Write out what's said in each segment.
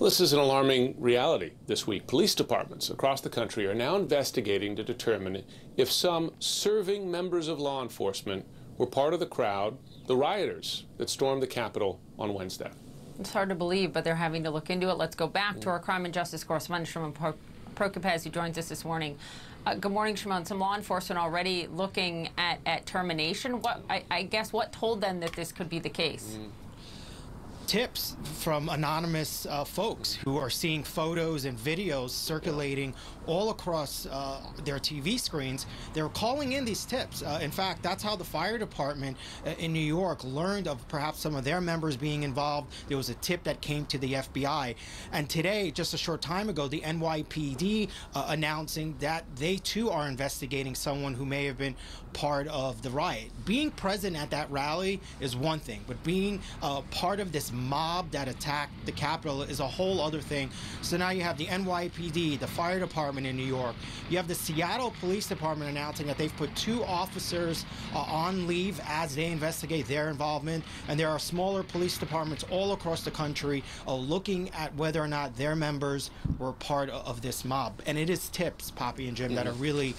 Well, this is an alarming reality this week. Police departments across the country are now investigating to determine if some serving members of law enforcement were part of the crowd, the rioters that stormed the Capitol on Wednesday. It's hard to believe, but they're having to look into it. Let's go back to our crime and justice correspondent, Shimon Prokupecz, who joins us this morning. Good morning, Shimon. Some law enforcement already looking at termination. I guess what told them that this could be the case? Tips from anonymous folks who are seeing photos and videos circulating all across their TV screens. They're calling in these tips. In fact, that's how the fire department in New York learned of perhaps some of their members being involved. There was a tip that came to the FBI. And today, just a short time ago, the NYPD announcing that they too are investigating someone who may have been part of the riot. Being present at that rally is one thing, but being part of this mob that attacked the Capitol is a whole other thing. So now you have the NYPD, the fire department in New York. You have the Seattle Police Department announcing that they've put 2 officers on leave as they investigate their involvement. And there are smaller police departments all across the country looking at whether or not their members were part of this mob. And it is tips, Poppy and Jim, that are really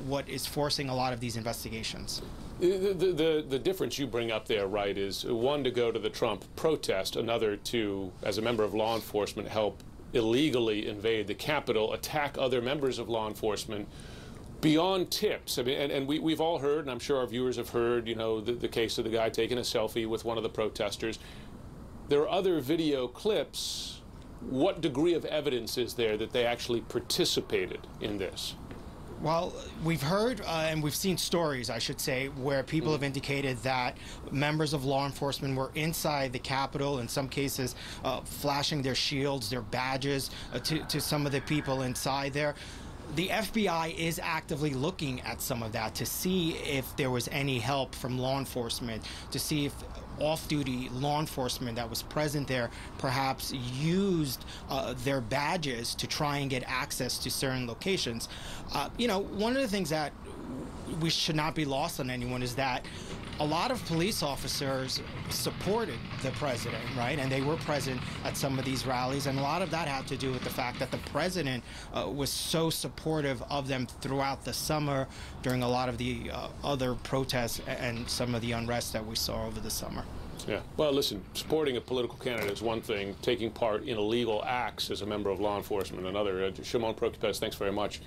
what is forcing a lot of these investigations. The difference you bring up there, right, is one to go to the Trump protest, another to, as a member of law enforcement, help illegally invade the Capitol, attack other members of law enforcement. Beyond tips, I mean, and we've all heard, and I'm sure our viewers have heard, you know, the case of the guy taking a selfie with one of the protesters. There are other video clips. What degree of evidence is there that they actually participated in this? Well, we've heard and we've seen stories, I should say, where people have indicated that members of law enforcement were inside the Capitol, in some cases flashing their shields, their badges to some of the people inside there. The FBI is actively looking at some of that to see if there was any help from law enforcement, to see if off-duty law enforcement that was present there perhaps used their badges to try and get access to certain locations. You know, one of the things that we should not be lost on anyone is that a lot of police officers supported the president, right? And they were present at some of these rallies. And a lot of that had to do with the fact that the president was so supportive of them throughout the summer during a lot of the other protests and some of the unrest that we saw over the summer. Yeah. Well, listen, supporting a political candidate is one thing. Taking part in illegal acts as a member of law enforcement another. Shimon Prokupecz, thanks very much.